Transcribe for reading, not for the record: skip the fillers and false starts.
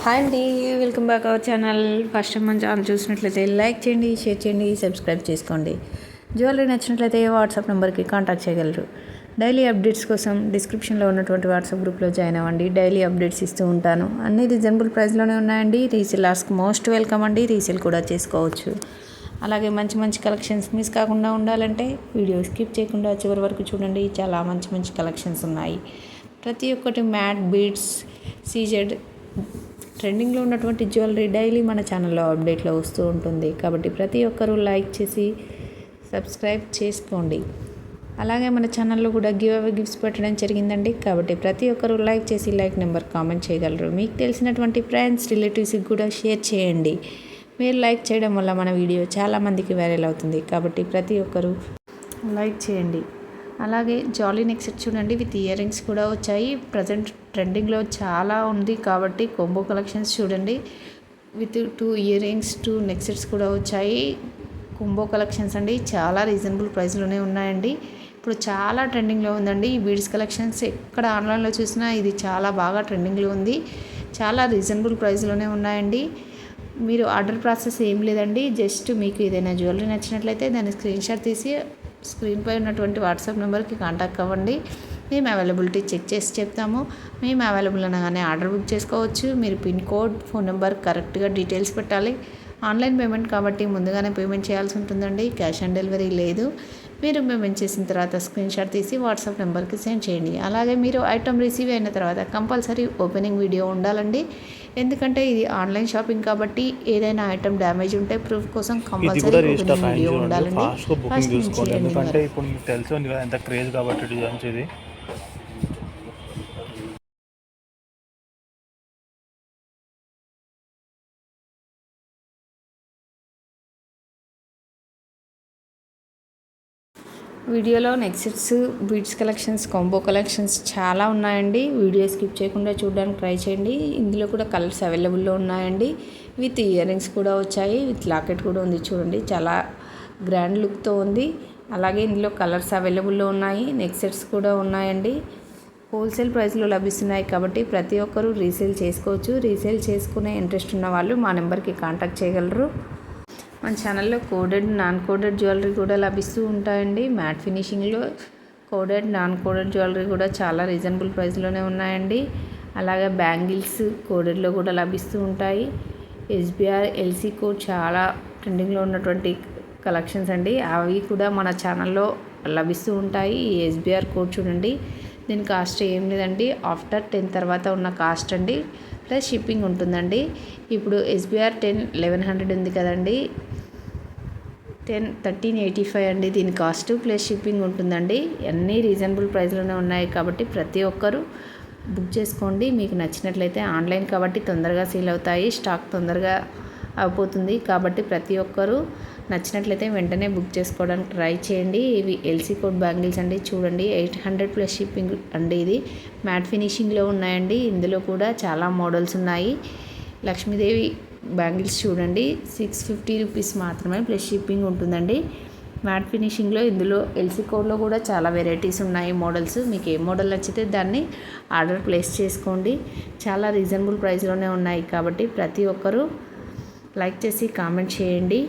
Hi అండి, welcome back our channel. First time మన channel చూసినట్లయితే లైక్ చేయండి, షేర్ చేయండి, సబ్స్క్రైబ్ చేసుకోండి. జ్యువెలరీ నచ్చినట్లయితే వాట్సాప్ నెంబర్కి కాంటాక్ట్ చేయగలరు. డైలీ అప్డేట్స్ కోసం డిస్క్రిప్షన్లో ఉన్నటువంటి వాట్సాప్ గ్రూప్లో జాయిన్ అవ్వండి. డైలీ అప్డేట్స్ ఇస్తూ ఉంటాను. అన్ని రీజనబుల్ ప్రైస్లోనే ఉన్నాయండి. రీసేలర్స్కి మోస్ట్ వెల్కమ్ అండి. రీసేల్ కూడా చేసుకోవచ్చు. అలాగే మంచి మంచి కలెక్షన్స్ మిస్ కాకుండా ఉండాలంటే వీడియో స్కిప్ చేయకుండా చివరి వరకు చూడండి. చాలా మంచి మంచి కలెక్షన్స్ ఉన్నాయి. ప్రతి ఒక్కటి మ్యాట్ బీడ్స్, సీజెడ్ ట్రెండింగ్లో ఉన్నటువంటి జ్యువెలరీ డైలీ మన ఛానల్లో అప్డేట్లో వస్తూ ఉంటుంది. కాబట్టి ప్రతి ఒక్కరూ లైక్ చేసి సబ్స్క్రైబ్ చేసుకోండి. అలాగే మన ఛానల్లో కూడా గివ్ అవే గిఫ్ట్స్ పెట్టడం జరిగిందండి. కాబట్టి ప్రతి ఒక్కరూ లైక్ చేసి లైక్ నెంబర్ కామెంట్ చేయగలరు. మీకు తెలిసినటువంటి ఫ్రెండ్స్, రిలేటివ్స్కి కూడా షేర్ చేయండి. మీరు లైక్ చేయడం వల్ల మన వీడియో చాలామందికి వైరల్ అవుతుంది. కాబట్టి ప్రతి ఒక్కరూ లైక్ చేయండి. అలాగే జాలీ నెక్ సెట్ చూడండి, విత్ ఇయర్ రింగ్స్ కూడా వచ్చాయి. ప్రజెంట్ ట్రెండింగ్లో చాలా ఉంది కాబట్టి కొంబో కలెక్షన్స్ చూడండి. With 2 ear rings, 2 neck sets కూడా వచ్చాయి. కొంబో కలెక్షన్స్ అండి, చాలా రీజనబుల్ ప్రైస్లోనే ఉన్నాయండి. ఇప్పుడు చాలా ట్రెండింగ్లో ఉందండి ఈ బీడ్స్ కలెక్షన్స్. ఎక్కడ ఆన్లైన్లో చూసినా ఇది చాలా బాగా ట్రెండింగ్లో ఉంది. చాలా రీజనబుల్ ప్రైస్లోనే ఉన్నాయండి. మీరు ఆర్డర్ ప్రాసెస్ ఏం లేదండి. జస్ట్ మీకు ఏదైనా జ్యువెలరీ నచ్చినట్లయితే దాన్ని స్క్రీన్ షాట్ తీసి స్క్రీన్పై ఉన్నటువంటి వాట్సాప్ నెంబర్కి కాంటాక్ట్ అవ్వండి. మేము అవైలబిలిటీ చెక్ చేసి చెప్తాము. మేము అవైలబుల్ అనగానే ఆర్డర్ బుక్ చేసుకోవచ్చు. మీరు పిన్ కోడ్, ఫోన్ నెంబర్ కరెక్ట్గా డీటెయిల్స్ పెట్టాలి. ఆన్లైన్ పేమెంట్ కాబట్టి ముందుగానే పేమెంట్ చేయాల్సి ఉంటుందండి. క్యాష్ ఆన్ డెలివరీ లేదు. మీరు పేమెంట్ చేసిన తర్వాత స్క్రీన్ షాట్ తీసి వాట్సాప్ నెంబర్కి సెండ్ చేయండి. అలాగే మీరు ఐటమ్ రిసీవ్ అయిన తర్వాత కంపల్సరీ ఓపెనింగ్ వీడియో ఉండాలండి. ఎందుకంటే ఇది ఆన్లైన్ షాపింగ్ కాబట్టి ఏదైనా ఐటమ్ డ్యామేజ్ ఉంటే ప్రూఫ్ కోసం కంపల్సరీ ఓపెనింగ్ వీడియో ఉండాలండి. ఫస్ట్ నుంచి ఎందుకంటే ఇప్పుడు మీకు తెలుసు ఎంత క్రేజ్ కాబట్టి డిజైన్స్ ఇది. వీడియోలో neck sets, beads collections, combo collections చాలా ఉన్నాయండి. వీడియో స్కిప్ చేయకుండా చూడడానికి ట్రై చేయండి. ఇందులో కూడా కలర్స్ అవైలబుల్లో ఉన్నాయండి. విత్ ఇయర్ రింగ్స్ కూడా వచ్చాయి. విత్ లాకెట్ కూడా ఉంది చూడండి. చాలా గ్రాండ్ లుక్తో ఉంది. అలాగే ఇందులో కలర్స్ అవైలబుల్లో ఉన్నాయి. నెక్ సెట్స్ కూడా ఉన్నాయండి. హోల్సేల్ ప్రైస్లో లభిస్తున్నాయి కాబట్టి ప్రతి ఒక్కరూ రీసేల్ చేసుకోవచ్చు. రీసేల్ చేసుకునే ఇంట్రెస్ట్ ఉన్న వాళ్ళు మా నెంబర్కి కాంటాక్ట్ చేయగలరు. మన ఛానల్లో కోడెడ్, నాన్ కోడెడ్ జ్యువెలరీ కూడా లభిస్తూ ఉంటాయండి. మ్యాట్ ఫినిషింగ్లో కోడెడ్, నాన్ కోడెడ్ జ్యువెలరీ కూడా చాలా రీజనబుల్ ప్రైస్లోనే ఉన్నాయండి. అలాగే బ్యాంగిల్స్ కోడెడ్లో కూడా లభిస్తూ ఉంటాయి. ఎస్బీఆర్, ఎల్సీ కోడ్ చాలా ట్రెండింగ్లో ఉన్నటువంటి కలెక్షన్స్ అండి. అవి కూడా మన ఛానల్లో లభిస్తూ ఉంటాయి. ఈ ఎస్బీఆర్ కోడ్ చూడండి, దీని కాస్ట్ ఏం లేదండి. ఆఫ్టర్ 10 తర్వాత ఉన్న కాస్ట్ అండి, ప్లస్ షిప్పింగ్ ఉంటుందండి. ఇప్పుడు ఎస్బీఆర్ 1100 ఉంది కదండి, 1385 అండి దీని కాస్ట్, ప్లస్ షిప్పింగ్ ఉంటుందండి. అన్నీ రీజనబుల్ ప్రైస్లోనే ఉన్నాయి కాబట్టి ప్రతి ఒక్కరూ బుక్ చేసుకోండి. మీకు నచ్చినట్లయితే ఆన్లైన్ కాబట్టి తొందరగా సేల్ అవుతాయి, స్టాక్ తొందరగా అయిపోతుంది. కాబట్టి ప్రతి ఒక్కరూ నచ్చినట్లయితే వెంటనే బుక్ చేసుకోవడానికి ట్రై చేయండి. ఇవి ఎల్సీ కోడ్ బ్యాంగిల్స్ అండి చూడండి, 800 ప్లస్ షిప్పింగ్ అండి. ఇది మ్యాట్ ఫినిషింగ్లో ఉన్నాయండి. ఇందులో కూడా చాలా మోడల్స్ ఉన్నాయి. లక్ష్మీదేవి బ్యాంగిల్స్ చూడండి, 650 రూపీస్ మాత్రమే, ప్లస్ షిప్పింగ్ ఉంటుందండి. మ్యాట్ ఫినిషింగ్లో ఇందులో ఎల్సీ కోడ్లో కూడా చాలా వెరైటీస్ ఉన్నాయి మోడల్స్. మీకు ఏ మోడల్ నచ్చితే దాన్ని ఆర్డర్ ప్లేస్ చేసుకోండి. చాలా రీజనబుల్ ప్రైస్లోనే ఉన్నాయి కాబట్టి ప్రతి ఒక్కరూ లైక్ చేసి కామెంట్ చేయండి.